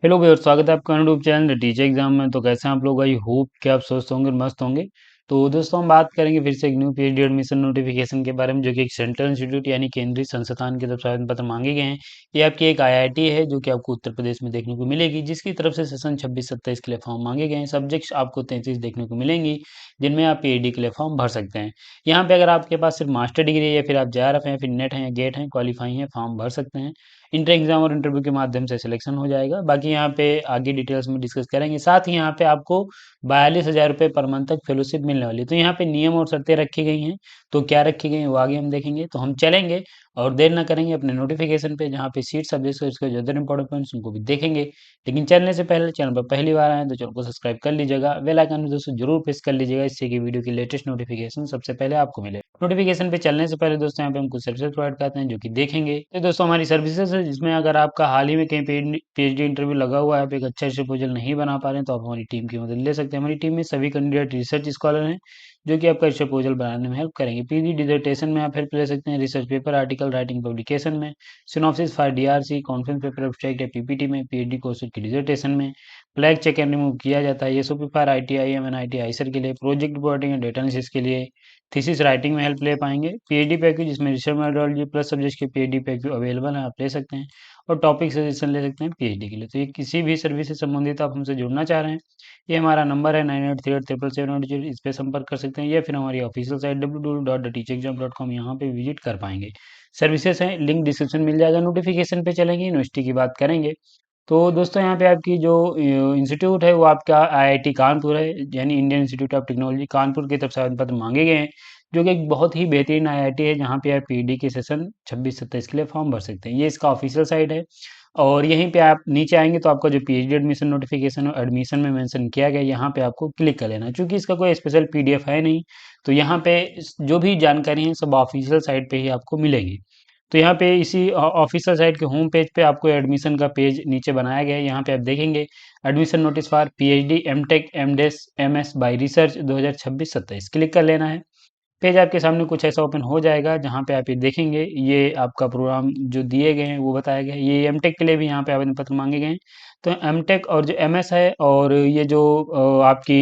Hello भैया, स्वागत है आपका यूट्यूब चैनल टीचर एग्जाम में। तो कैसे हैं आप लोग? आई होप कि आप स्वस्थ होंगे और मस्त होंगे। तो दोस्तों, हम बात करेंगे फिर से एक न्यू पीएचडी एडमिशन नोटिफिकेशन के बारे में, जो कि एक सेंट्रल इंस्टीट्यूट यानी केंद्रीय संस्थान की तरफ से आवेदन पत्र मांगे गए हैं। ये आपकी एक आईआईटी है जो कि आपको उत्तर प्रदेश में देखने को मिलेगी, जिसकी तरफ से सेशन 26-27 के लिए फॉर्म मांगे गए हैं। सब्जेक्ट्स आपको 33 देखने को मिलेंगी, जिनमें आप पीएचडी के लिए फॉर्म भर सकते हैं। यहाँ पे अगर आपके पास सिर्फ मास्टर डिग्री है या फिर आप जेआरएफ हैं, फिर नेट है या गेट हैं, क्वालिफाई हैं, फॉर्म भर सकते हैं। इंटर एग्जाम और इंटरव्यू के माध्यम से सिलेक्शन हो जाएगा। बाकी यहाँ पे आगे डिटेल्स में डिस्कस करेंगे। साथ ही यहाँ पे आपको 42,000 रुपये पर मंथ तक फेलोशिप मिलने वाली है। तो यहाँ पे नियम और शर्तें रखी गई हैं। तो क्या रखी गई हैं वो आगे हम देखेंगे। तो हम चलेंगे और देर ना करेंगे अपने नोटिफिकेशन पे, जहाँ पे सीट सब्जेक्ट और इसके जो अदर इंपॉर्टेंट पॉइंट्स उनको भी देखेंगे। लेकिन चलने से पहले, चैनल पर पहली बार आए तो चैनल को सब्सक्राइब कर लीजिएगा, बेल आइकन भी दोस्तों जरूर प्रेस कर लीजिएगा, इससे कि वीडियो की लेटेस्ट नोटिफिकेशन सबसे पहले आपको मिले। नोटिफिकेशन पे चलने से पहले दोस्तों, यहाँ पे हम कुछ सर्विसेज प्रोवाइड करते हैं जो कि देखेंगे। तो दोस्तों, हमारी सर्विसेज है जिसमें अगर आपका हाल ही में कहीं पीएचडी इंटरव्यू लगा हुआ है, आप एक अच्छा प्रपोजल नहीं बना पा रहे हैं, तो आप हमारी टीम की मदद ले सकते हैं। हमारी टीम में सभी कैंडिडेट रिसर्च स्कॉलर हैं जो कि आपका प्रपोजल बनाने में हेल्प करेंगे। पीजी डिसर्टेशन में आप हेल्प ले सकते हैं, research paper, article writing, publication में, synopsis for DRC, conference paper, abstract या पीपीटी में, पीएचडी कोर्सेज की डिसर्टेशन में फ्लैग चेक एंड रिमूव किया जाता है। SOP for ITI M N I IISER के लिए, project reporting and data analysis के लिए, थीसिस राइटिंग में हेल्प ले पाएंगे। पीएचडी पैकेज जिसमें रिसर्च मेथोडोलॉजी प्लस सब्जेक्ट के पीएचडी पैकेज अवेलेबल है, आप ले सकते हैं। और टॉपिक सजेशन ले सकते हैं पीएचडी के लिए। तो ये किसी भी सर्विस से संबंधित आप हमसे जुड़ना चाह रहे हैं, ये हमारा नंबर है 9838777780, इस पर संपर्क कर सकते हैं, या फिर हमारी ऑफिशियल साइट www.theteachexam.com, यहाँ पे विजिट कर पाएंगे। सर्विसेज हैं, लिंक डिस्क्रिप्शन मिल जाएगा। नोटिफिकेशन पे चलेंगे, यूनिवर्सिटी की बात करेंगे। तो दोस्तों, यहाँ पे आपकी जो इंस्टीट्यूट है वो आपका आईआईटी कानपुर है, यानी Indian institute of technology Kanpur की तरफ से आवेदन पत्र मांगे गए हैं, जो कि एक बहुत ही बेहतरीन आईआईटी है, जहाँ पे आप पीडी के सेशन 26-27 के लिए फॉर्म भर सकते हैं। ये इसका ऑफिशियल साइट है। और यहीं पे आप नीचे आएंगे तो आपका जो पीएचडी एडमिशन नोटिफिकेशन और एडमिशन में मेंशन किया गया है, यहाँ पे आपको क्लिक कर लेना है। चूंकि इसका कोई स्पेशल पीडीएफ है नहीं, तो यहाँ पे जो भी जानकारी है सब ऑफिशियल साइट पे ही आपको मिलेगी। तो यहाँ पे इसी ऑफिशियल साइट के होम पेज पे आपको एडमिशन का पेज नीचे बनाया गया है। यहाँ पे आप देखेंगे admission notice for PhD MTech MDes MS by research 2026-27, click कर लेना है। पेज आपके सामने कुछ ऐसा ओपन हो जाएगा, जहाँ पे आप ये देखेंगे, ये आपका प्रोग्राम जो दिए गए हैं वो बताया गया है। ये एमटेक के लिए भी यहाँ पे आवेदन पत्र मांगे गए हैं। तो एमटेक और जो एमएस है और ये जो आपकी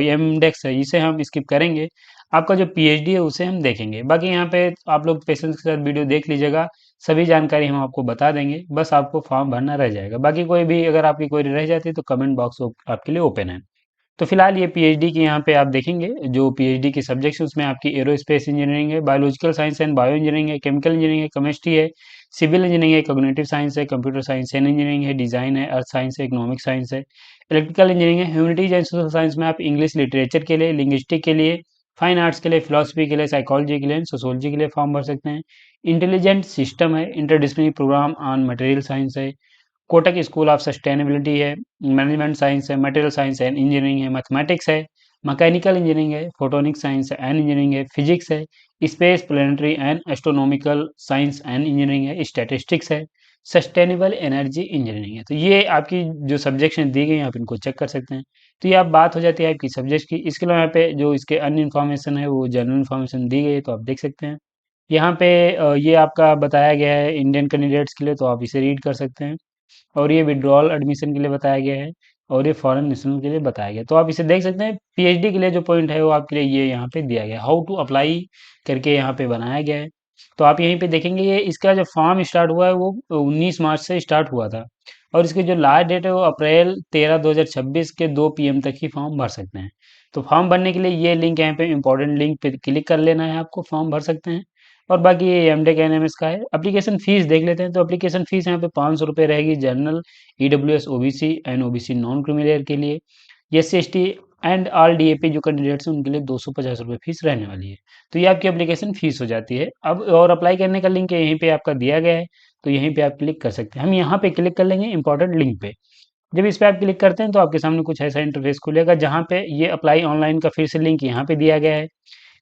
एमडेक्स है, इसे हम स्किप करेंगे। आपका जो पीएचडी है उसे हम देखेंगे। बाकी यहाँ पे आप लोग पेशेंस के साथ वीडियो देख लीजिएगा, सभी जानकारी हम आपको बता देंगे, बस आपको फॉर्म भरना रह जाएगा। बाकी कोई भी अगर आपकी कोई रह जाती है तो कमेंट बॉक्स आपके लिए ओपन है। तो फिलहाल ये पीएचडी की यहाँ पे आप देखेंगे, जो पीएचडी की सब्जेक्ट्स उसमें आपकी एरोस्पेस इंजीनियरिंग है, biological science and bio engineering है, केमिकल इंजीनियरिंग है, केमिस्ट्री है, सिविल इंजीनियरिंग है, कॉग्निटिव साइंस है, कंप्यूटर साइंस एंड इंजीनियरिंग है, डिजाइन है, अर्थ साइंस है, इकोनॉमिक साइंस है, इलेक्ट्रिकल इंजीनियरिंग है, ह्यूमैनिटीज एंड सोशल साइंस में आप इंग्लिश लिटरेचर के लिए, लिंग्विस्टिक के लिए, फाइन आर्ट्स के लिए, फिलोसफी के लिए, साइकोलॉजी के लिए, सोशोलॉजी के लिए फॉर्म भर सकते हैं। इंटेलिजेंट सिस्टम है, interdisciplinary program on material science है, कोटक स्कूल ऑफ सस्टेनेबिलिटी है, मैनेजमेंट साइंस है, मटेरियल साइंस एंड इंजीनियरिंग है, मैथमेटिक्स है, मैकेनिकल इंजीनियरिंग है, फोटोनिक साइंस एंड इंजीनियरिंग है, फिजिक्स है, space planetary and astronomical science and engineering है, स्टैटिस्टिक्स है, सस्टेनेबल एनर्जी इंजीनियरिंग है। तो ये आपकी जो सब्जेक्शन दी गई हैं, आप इनको चेक कर सकते हैं। तो ये आप बात हो जाती है आपकी सब्जेक्ट की। इसके अलावा यहाँ पे जो इसके अन्य इन्फॉर्मेशन है वो जनरल इन्फॉर्मेशन दी गई है, तो आप देख सकते हैं। यहाँ पे ये आपका बताया गया है इंडियन कैंडिडेट्स के लिए, तो आप इसे रीड कर सकते हैं। और ये विड्रॉल एडमिशन के लिए बताया गया है, और ये फॉरेन नेशनल के लिए बताया गया। तो आप इसे देख सकते हैं। पीएचडी के लिए जो पॉइंट है वो आपके लिए ये यहाँ पे दिया गया है, हाउ टू अप्लाई करके यहाँ पे बनाया गया है। तो आप यहीं पे देखेंगे, ये इसका जो फॉर्म स्टार्ट हुआ है वो 19 मार्च से स्टार्ट हुआ था, और इसकी जो लास्ट डेट है वो अप्रैल 13 2026 के 2 PM तक ही फॉर्म भर सकते हैं। तो फॉर्म भरने के लिए ये लिंक यहाँ पे इंपॉर्टेंट लिंक पे क्लिक कर लेना है, आपको फॉर्म भर सकते हैं। और बाकी ये एमटेक एनएमएस का है। एप्लीकेशन फीस देख लेते हैं। तो एप्लीकेशन फीस यहाँ पे 500 रुपये रहेगी general, EWS OBC and OBC non creamy layer के लिए। SC ST and all DAP जो कैंडिडेट्स हैं उनके लिए 250 रुपये फीस रहने वाली है। तो ये आपकी एप्लीकेशन फीस हो जाती है। अब और अप्लाई करने का लिंक यहीं पे आपका दिया गया है, तो यहीं पे आप क्लिक कर सकते हैं। हम यहाँ पे क्लिक कर लेंगे इंपॉर्टेंट लिंक पे। जब इस पे आप क्लिक करते हैं तो आपके सामने कुछ ऐसा इंटरफेस खुलेगा, जहाँ पे ये अप्लाई ऑनलाइन का फिर से लिंक यहाँ पे दिया गया है।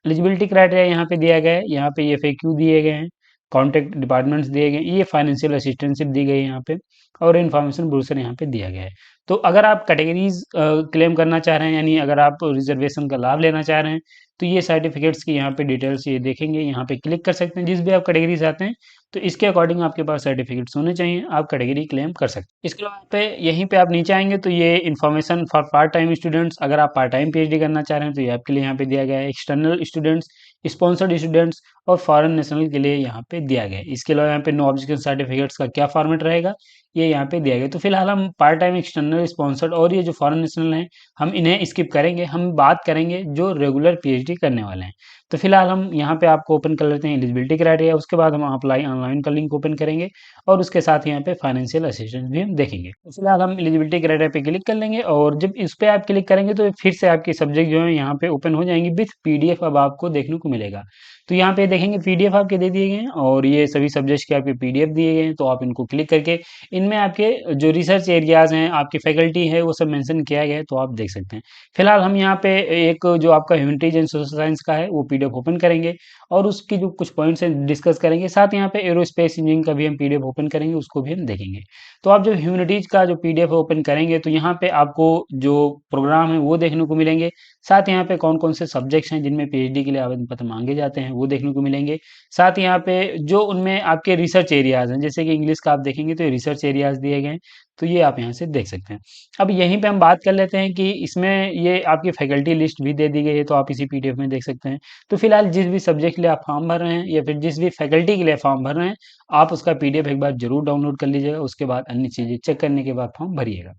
एलिजिबिलिटी क्राइटेरिया यहाँ पे दिया गया है, यहाँ पे ये FAQ दिए गए हैं। कॉन्टैक्ट डिपार्टमेंट्स दिए गए, ये फाइनेंशियल असिस्टेंशिप दी गई है यहाँ पे, और इन्फॉर्मेशन ब्रोशर यहाँ पे दिया गया है। तो अगर आप कैटेगरीज क्लेम करना चाह रहे हैं, यानी अगर आप रिजर्वेशन का लाभ लेना चाह रहे हैं, तो ये सर्टिफिकेट्स की यहाँ पे डिटेल्स ये देखेंगे, यहाँ पे क्लिक कर सकते हैं। जिस भी आप कैटेगरी से आते हैं, तो इसके अकॉर्डिंग आपके पास सर्टिफिकेट्स होने चाहिए, आप कैटेगरी क्लेम कर सकते हैं। इसके अलावा यहाँ पे यहीं पे आप नीचे आएंगे तो ये information for part time students, अगर आप पार्ट टाइम पीएचडी करना चाह रहे हैं तो ये आपके लिए यहाँ पे दिया गया है। एक्सटर्नल स्टूडेंट्स, स्पॉन्सर्ड स्टूडेंट्स और फॉरेन नेशनल के लिए यहाँ पे दिया गया है। इसके अलावा यहाँ पे नो ऑब्जेक्शन सर्टिफिकेट्स का क्या फॉर्मेट रहेगा, ये यहाँ पे दिया गया। तो फिलहाल हम पार्ट टाइम, एक्सटर्नल, स्पॉन्सर्ड और ये जो फॉरेन नेशनल हैं, हम इन्हें स्किप करेंगे। हम बात करेंगे जो रेगुलर पीएचडी करने वाले हैं। तो फिलहाल हम यहाँ पे आपको ओपन कर लेते हैं एलिजिबिलिटी क्राइटेरिया, उसके बाद हम अप्लाई ऑनलाइन का लिंक ओपन करेंगे और उसके साथ यहाँ पे फाइनेंशियल असिस्टेंस भी हम देखेंगे। तो फिलहाल हम एलिजिबिलिटी क्राइटेरिया पे क्लिक कर लेंगे, और जब इस पे आप क्लिक करेंगे तो फिर से आपकी सब्जेक्ट जो है यहाँ पे ओपन हो जाएंगी विथ पीडीएफ, अब आपको देखने को मिलेगा। तो यहाँ पे देखेंगे पीडीएफ आपके दे दिए गए हैं, और ये सभी सब्जेक्ट्स के आपके पीडीएफ दिए गए हैं। तो आप इनको क्लिक करके इनमें आपके जो रिसर्च एरियाज हैं, आपकी फैकल्टी है, वो सब मेंशन किया गया है, तो आप देख सकते हैं। फिलहाल हम यहाँ पे एक जो आपका ह्यूमैनिटीज एंड सोशल साइंस का है वो पीडीएफ ओपन करेंगे, और उसकी जो कुछ पॉइंट्स हैं डिस्कस करेंगे। साथ यहाँ पे एरोस्पेस इंजीनियरिंग का भी हम पीडीएफ ओपन करेंगे, उसको भी हम देखेंगे। तो आप जब ह्यूमैनिटीज का जो पीडीएफ ओपन करेंगे तो यहाँ पे आपको जो प्रोग्राम है वो देखने को मिलेंगे। साथ यहाँ पे कौन कौन से सब्जेक्ट्स हैं जिनमें पीएचडी के लिए आवेदन पत्र मांगे जाते हैं, वो देखने को मिलेंगे। साथ ही यहाँ पे जो उनमें आपके रिसर्च एरियाज हैं, जैसे कि इंग्लिश का आप देखेंगे तो रिसर्च एरियाज दिए गए हैं, तो ये आप यहाँ से देख सकते हैं। अब यहीं पे हम बात कर लेते हैं कि इसमें ये आपकी फैकल्टी लिस्ट भी दे दी गई है, तो आप इसी पीडीएफ में देख सकते हैं। तो फिलहाल जिस भी सब्जेक्ट के लिए आप फॉर्म भर रहे हैं, या फिर जिस भी फैकल्टी के लिए फॉर्म भर रहे हैं, आप उसका पीडीएफ एक बार जरूर डाउनलोड कर लीजिएगा। उसके बाद अन्य चीजें चेक करने के बाद फॉर्म भरिएगा।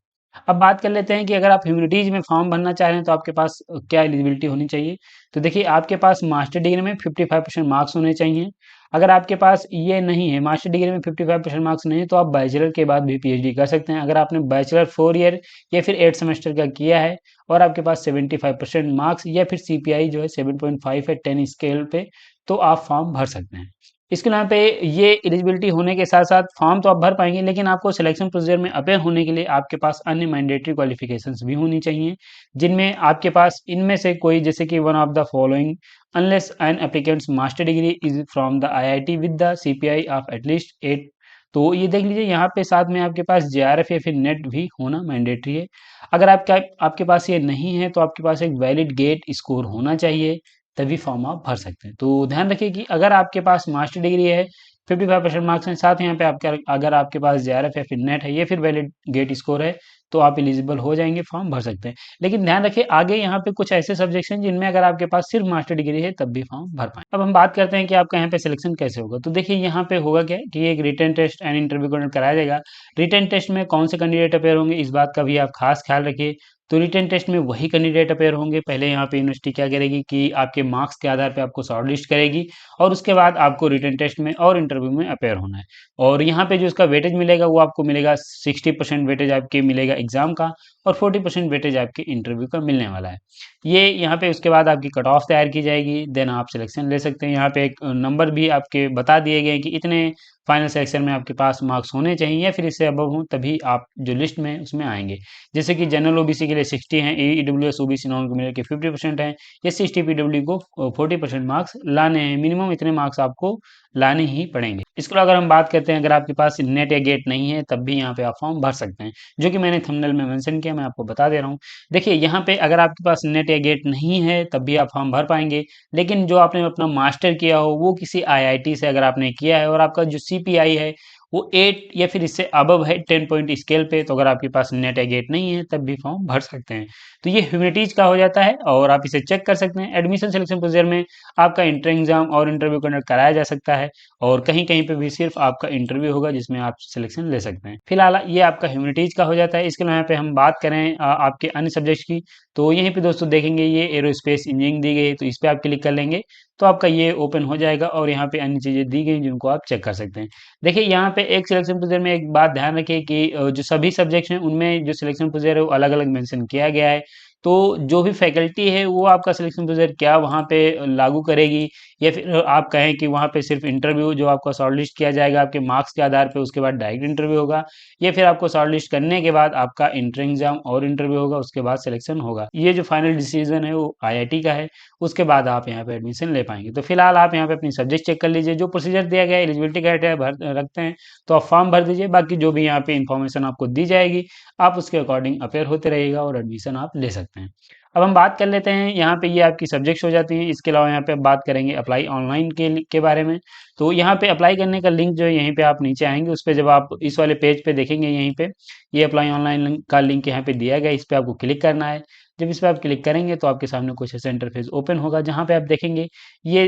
अब बात कर लेते हैं कि अगर आप ह्यूमैनिटीज में फॉर्म भरना चाह रहे हैं तो आपके पास क्या एलिजिबिलिटी होनी चाहिए। तो देखिए, आपके पास मास्टर डिग्री में 55% मार्क्स होने चाहिए। अगर आपके पास ये नहीं है, मास्टर डिग्री में 55% मार्क्स नहीं है, तो आप बैचलर के बाद भी पीएचडी कर सकते हैं। अगर आपने बैचलर 4 ईयर या फिर 8 सेमेस्टर का किया है, और आपके पास 75% मार्क्स या फिर सीपीआई जो है 7.5 है 10 स्केल पे, तो आप फॉर्म भर सकते हैं। इसके नाम पे ये एलिजिबिलिटी होने के साथ साथ फॉर्म तो आप भर पाएंगे, लेकिन आपको सिलेक्शन प्रोसीजर में अपेयर होने के लिए आपके पास अन्य मैंडेटरी क्वालिफिकेशंस भी होनी चाहिए, जिनमें आपके पास इनमें से कोई, जैसे कि one of the following, unless an applicant's master degree is from the IIT with the CPI of at least 8। तो ये देख लीजिए, यहाँ पे साथ में आपके पास जेआरएफ या फिर नेट भी होना मैंडेटरी है। अगर आपके पास ये नहीं है, तो आपके पास एक वैलिड गेट स्कोर होना चाहिए, तभी फॉर्म आप भर सकते हैं। तो ध्यान रखिए कि अगर आपके पास मास्टर डिग्री है, 55% मार्क्स हैं, साथ ही यहाँ पे आपके अगर आपके पास जेआरएफ या फिर नेट है, ये फिर वैलिड गेट स्कोर है, तो आप एलिजिबल हो जाएंगे, फॉर्म भर सकते हैं। लेकिन ध्यान रखिए, आगे यहाँ पे कुछ ऐसे सब्जेक्ट्स हैं जिनमें अगर आपके पास सिर्फ मास्टर डिग्री है तब भी फॉर्म भर पाए। अब हम बात करते हैं कि आपका यहाँ पे सिलेक्शन कैसे होगा। तो देखिए, यहाँ पे होगा क्या कि एक written test and interview conduct कराया जाएगा। रिटन टेस्ट में कौन से कैंडिडेट अपेयर होंगे, इस बात का भी आप खास ख्याल रखिए। तो रिटन टेस्ट में वही कैंडिडेट अपेयर होंगे। पहले यहाँ पे यूनिवर्सिटी क्या करेगी कि आपके मार्क्स के आधार पे आपको शॉर्ट लिस्ट करेगी, और उसके बाद आपको रिटन टेस्ट में और इंटरव्यू में अपेयर होना है। और यहाँ पे जो इसका वेटेज मिलेगा वो आपको मिलेगा 60% वेटेज आपके मिलेगा एग्जाम का, और 40% वेटेज आपके इंटरव्यू का मिलने वाला है। ये यहाँ पे उसके बाद आपकी कट ऑफ तैयार की जाएगी, देन आप सिलेक्शन ले सकते हैं। यहाँ पे एक नंबर भी आपके बता दिए गए हैं कि इतने फाइनल सेक्शन में आपके पास मार्क्स होने चाहिए, या फिर इससे अबव हो, तभी आप जो लिस्ट में उसमें आएंगे। जैसे कि जनरल ओबीसी के लिए 60 हैं, ईडब्ल्यूएस ओबीसी नॉन क्रिमिनल के 50% हैं, एससी एसटी पीडब्ल्यू को 40% मार्क्स लाने हैं। मिनिमम इतने मार्क्स आपको लाने ही पड़ेंगे। इसके अलावा अगर हम बात करते हैं, अगर आपके पास नेट या गेट नहीं है, तब भी यहाँ पे आप फॉर्म भर सकते हैं, जो कि मैंने थंबनेल में मेंशन किया, मैं आपको बता दे रहा हूँ। देखिए, यहाँ पे अगर आपके पास नेट या गेट नहीं है, तब भी आप फॉर्म भर पाएंगे। लेकिन जो आपने अपना मास्टर किया हो, वो किसी आईआईटी से अगर आपने किया है, और आपका जो सीपीआई है वो 8 या फिर इससे अबव है 10 पॉइंट स्केल पे, तो अगर आपके पास नेट या गेट नहीं है, तब भी फॉर्म भर सकते हैं। तो ये ह्यूमैनिटीज का हो जाता है, और आप इसे चेक कर सकते हैं। एडमिशन सिलेक्शन प्रोसीजर में आपका इंटर एग्जाम और इंटरव्यू कंडक्ट कराया जा सकता है, और कहीं कहीं पे भी सिर्फ आपका इंटरव्यू होगा, जिसमें आप सिलेक्शन ले सकते हैं। फिलहाल ये आपका ह्यूमैनिटीज का हो जाता है। इसके अलावा यहाँ पे हम बात करें आपके अन्य सब्जेक्ट्स की, तो यहीं पे दोस्तों देखेंगे ये एरोस्पेस इंजीनियरिंग दी गई है, तो इस पे आप क्लिक कर लेंगे, तो आपका ये ओपन हो जाएगा, और यहाँ पे अन्य चीजें दी गई जिनको आप चेक कर सकते हैं। देखिए, यहाँ पे एक सिलेक्शन प्रोसीजर में एक बात ध्यान रखिए कि जो सभी सब्जेक्ट्स हैं उनमें जो सिलेक्शन प्रोसीजर है वो अलग अलग मेंशन किया गया है। तो जो भी फैकल्टी है वो आपका सिलेक्शन प्रोसीजर क्या वहाँ पे लागू करेगी, या फिर आप कहें कि वहाँ पे सिर्फ इंटरव्यू जो आपका शॉर्टलिस्ट किया जाएगा आपके मार्क्स के आधार पे, उसके बाद डायरेक्ट इंटरव्यू होगा, या फिर आपको शॉर्टलिस्ट करने के बाद आपका इंटर एग्जाम और इंटरव्यू होगा, उसके बाद सिलेक्शन होगा। ये जो फाइनल डिसीजन है वो आईआईटी का है, उसके बाद आप यहाँ पे एडमिशन ले पाएंगे। तो फिलहाल आप यहाँ पे अपनी सब्जेक्ट चेक कर लीजिए, जो प्रोसीजर दिया गया है एलिजिबिलिटी क्राइटेरिया भर रखते हैं तो आप फॉर्म भर दीजिए, बाकी जो भी यहाँ पे इन्फॉर्मेशन आपको दी जाएगी आप उसके अकॉर्डिंग अपेयर होते रहिएगा और एडमिशन आप ले सकते हैं। अब हम बात कर लेते हैं यहाँ पे, ये आपकी सब्जेक्ट्स हो जाती हैं। इसके अलावा यहाँ पे बात करेंगे अप्लाई ऑनलाइन के बारे में। तो यहाँ पे अप्लाई करने का लिंक जो है यहीं पे आप नीचे आएंगे, उस पर जब आप इस वाले पेज पे देखेंगे यहीं पे ये अप्लाई ऑनलाइन का लिंक यहाँ पे दिया गया है, इस पे आपको क्लिक करना है। जब इस पे आप क्लिक करेंगे तो आपके सामने कुछ ऐसा इंटरफेस ओपन होगा, जहाँ पे आप देखेंगे ये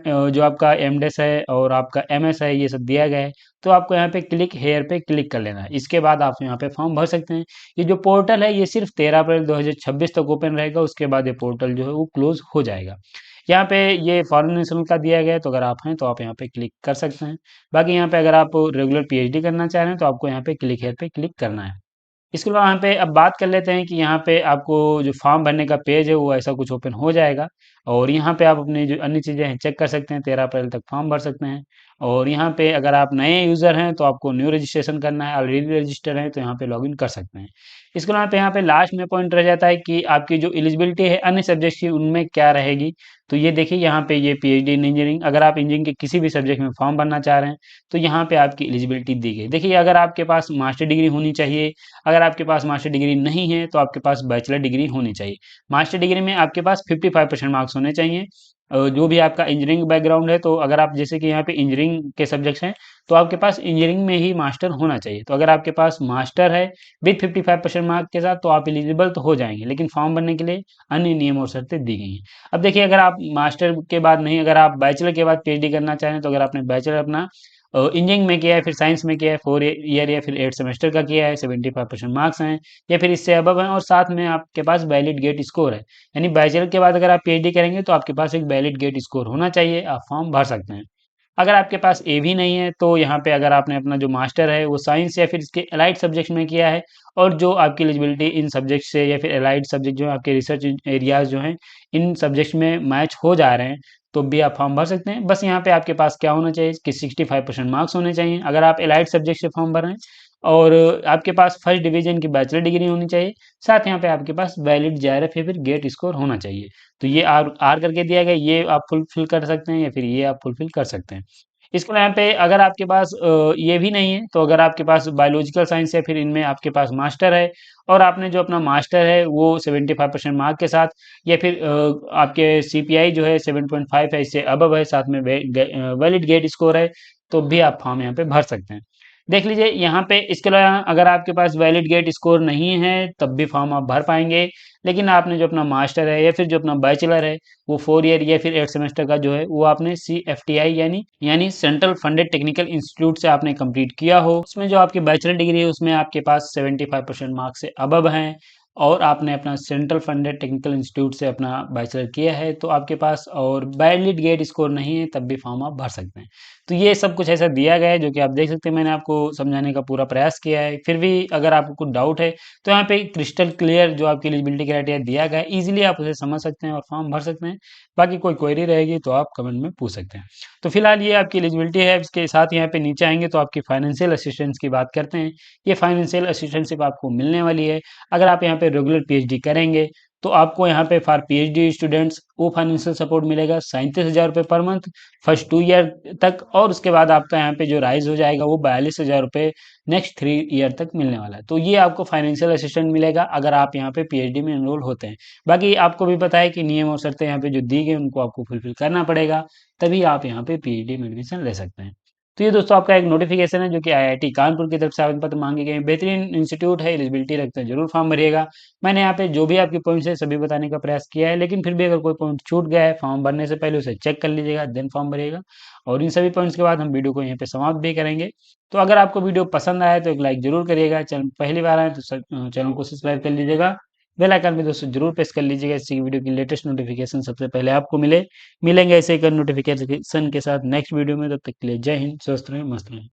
जो आपका एमडेस है और आपका एमएस है ये सब दिया गया है। तो आपको यहाँ पे क्लिक हेयर पे क्लिक कर लेना है, इसके बाद आप यहाँ पे फॉर्म भर सकते हैं। ये जो पोर्टल है ये सिर्फ 13 अप्रैल 2026 तक ओपन रहेगा, उसके बाद ये पोर्टल जो है वो क्लोज हो जाएगा। यहाँ पे ये फॉरेन नेशनल का दिया गया है, तो अगर आप हैं तो आप यहाँ पे क्लिक कर सकते हैं। बाकी यहाँ पे अगर आप रेगुलर पीएचडी करना चाह रहे हैं तो आपको यहाँ पे क्लिक हेयर पे क्लिक करना है। इसके अलावा यहाँ पे अब बात कर लेते हैं कि यहाँ पे आपको जो फॉर्म भरने का पेज है वो ऐसा कुछ ओपन हो जाएगा, और यहाँ पे आप अपनी जो अन्य चीज़ें हैं चेक कर सकते हैं। 13 अप्रैल तक फॉर्म भर सकते हैं, और यहाँ पे अगर आप नए यूज़र हैं तो आपको न्यू रजिस्ट्रेशन करना है, ऑलरेडी रजिस्टर है तो यहाँ पे लॉगिन कर सकते हैं। इसके अलावा पे यहाँ पे लास्ट में पॉइंट रह जाता है कि आपकी जो एलिजिबिलिटी है अन्य सब्जेक्ट की उनमें क्या रहेगी। तो ये देखिए यहाँ पे ये पीएचडी इन इंजीनियरिंग, अगर आप इंजीनियरिंग के किसी भी सब्जेक्ट में फॉर्म भरना चाह रहे हैं तो यहाँ पे आपकी एलिजिबिलिटी दी गई। देखिए अगर आपके पास मास्टर डिग्री होनी चाहिए, अगर आपके पास मास्टर डिग्री नहीं है तो आपके पास बैचलर डिग्री होनी चाहिए। मास्टर डिग्री में आपके पास 55% मार्क्स होने चाहिए। जो भी आपका इंजीनियरिंग बैकग्राउंड है, तो अगर आप जैसे कि यहाँ पे इंजीनियरिंग के सब्जेक्ट्स हैं तो आपके पास इंजीनियरिंग में ही मास्टर होना चाहिए। तो अगर आपके पास मास्टर है विथ 55% मार्क के साथ तो आप एलिजिबल तो हो जाएंगे, लेकिन फॉर्म भरने के लिए अन्य नियम और शर्तें दी गई हैं। अब देखिए अगर आप मास्टर के बाद नहीं, अगर आप बैचलर के बाद पीएचडी करना चाहें, तो अगर आपने बैचलर अपना इंजीनियरिंग में किया है, फिर साइंस में किया है 4 ईयर या फिर 8 सेमेस्टर का किया है, 75% मार्क्स हैं या फिर इससे अबव हैं, और साथ में आपके पास वैलिड गेट स्कोर है, यानी बैचलर के बाद अगर आप पीएचडी करेंगे तो आपके पास एक वैलिड गेट स्कोर होना चाहिए, आप फॉर्म भर सकते हैं। अगर आपके पास ये भी नहीं है तो यहाँ पे अगर आपने अपना जो मास्टर है वो साइंस या फिर इसके एलाइड सब्जेक्ट में किया है, और जो आपकी एलिजिबिलिटी इन सब्जेक्ट से या फिर एलाइड सब्जेक्ट जो आपके रिसर्च एरियाज जो हैं इन सब्जेक्ट्स में मैच हो जा रहे हैं, तो भी आप फॉर्म भर सकते हैं। बस यहाँ पे आपके पास क्या होना चाहिए कि 65% मार्क्स होने चाहिए अगर आप एलाइड सब्जेक्ट से फॉर्म भर रहे हैं, और आपके पास फर्स्ट डिवीजन की बैचलर डिग्री होनी चाहिए। साथ यहाँ पे आपके पास वैलिड जेआरएफ या फिर गेट स्कोर होना चाहिए। तो ये आर आर करके दिया गया, ये आप फुलफिल कर सकते हैं या फिर ये आप फुलफिल कर सकते हैं। इसके अलावा यहाँ पे अगर आपके पास ये भी नहीं है, तो अगर आपके पास बायोलॉजिकल साइंस है फिर इनमें आपके पास मास्टर है, और आपने जो अपना मास्टर है वो 75% मार्क के साथ, या फिर आपके सीपीआई जो है 7.5 है, इससे अबव है, साथ में वैलिड गेट स्कोर है, तो भी आप फॉर्म यहाँ पे भर सकते हैं। देख लीजिए यहाँ पे। इसके अलावा अगर आपके पास वैलिड गेट स्कोर नहीं है तब भी फॉर्म आप भर पाएंगे, लेकिन आपने जो अपना मास्टर है या फिर जो अपना बैचलर है वो 4 ईयर या फिर 8 सेमेस्टर का जो है वो आपने CFTI यानी सेंट्रल फंडेड टेक्निकल इंस्टीट्यूट से आपने कंप्लीट किया हो, उसमें जो आपकी बैचलर डिग्री है उसमें आपके पास 75% मार्क्स से अबव हैं, और आपने अपना सेंट्रल फंडेड टेक्निकल इंस्टीट्यूट से अपना बैचलर किया है, तो आपके पास और वैलिड गेट स्कोर नहीं है तब भी फॉर्म आप भर सकते हैं। तो ये सब कुछ ऐसा दिया गया है जो कि आप देख सकते हैं, मैंने आपको समझाने का पूरा प्रयास किया है। फिर भी अगर आपको कुछ डाउट है तो यहाँ पे क्रिस्टल क्लियर जो आपकी एलिजिबिलिटी क्राइटेरिया दिया गया है, इजीली आप उसे समझ सकते हैं और फॉर्म भर सकते हैं। बाकी कोई क्वेरी रहेगी तो आप कमेंट में पूछ सकते हैं। तो फिलहाल ये आपकी एलिजिबिलिटी है। इसके साथ यहाँ पे नीचे आएंगे तो आपकी फाइनेंशियल असिस्टेंस की बात करते हैं। ये फाइनेंशियल असिस्टेंशिप आपको मिलने वाली है अगर आप यहाँ पे रेगुलर पीएचडी करेंगे, तो आपको यहाँ पे फॉर पीएचडी स्टूडेंट्स वो फाइनेंशियल सपोर्ट मिलेगा 37,000 रुपये पर मंथ फर्स्ट 2 ईयर तक, और उसके बाद आपका यहाँ पे जो राइज हो जाएगा वो 42,000 रुपये नेक्स्ट 3 ईयर तक मिलने वाला है। तो ये आपको फाइनेंशियल असिस्टेंट मिलेगा अगर आप यहाँ पे पीएचडी में एनरोल होते हैं। बाकी आपको भी पता है कि नियम और शर्तें यहाँ पे जो दी गई उनको आपको फुलफिल करना पड़ेगा, तभी आप यहाँ पे पीएचडी में एडमिशन ले सकते हैं। तो ये दोस्तों आपका एक नोटिफिकेशन है जो कि आईआईटी कानपुर की तरफ से आवेदन पत्र मांगे गए हैं। बेहतरीन इंस्टीट्यूट है, एलिजिबिलिटी रखते हैं, जरूर फॉर्म भरिएगा। मैंने यहाँ पे जो भी आपके पॉइंट्स है सभी बताने का प्रयास किया है, लेकिन फिर भी अगर कोई पॉइंट छूट गया है फॉर्म भरने से पहले उसे चेक कर लीजिएगा, देन फॉर्म भरिएगा। और इन सभी पॉइंट्स के बाद हम वीडियो को यहीं पे समाप्त भी करेंगे। तो अगर आपको वीडियो पसंद आया तो एक लाइक जरूर करिएगा, चैनल पहली बार आए तो चैनल को सब्सक्राइब कर लीजिएगा, बेल आइकन भी दोस्तों जरूर प्रेस कर लीजिएगा, इससे वीडियो की लेटेस्ट नोटिफिकेशन सबसे पहले आपको मिलेंगे ऐसे एक नोटिफिकेशन के साथ नेक्स्ट वीडियो में। तब तक के लिए जय हिंद, स्वस्थ रहें, मस्त रहें।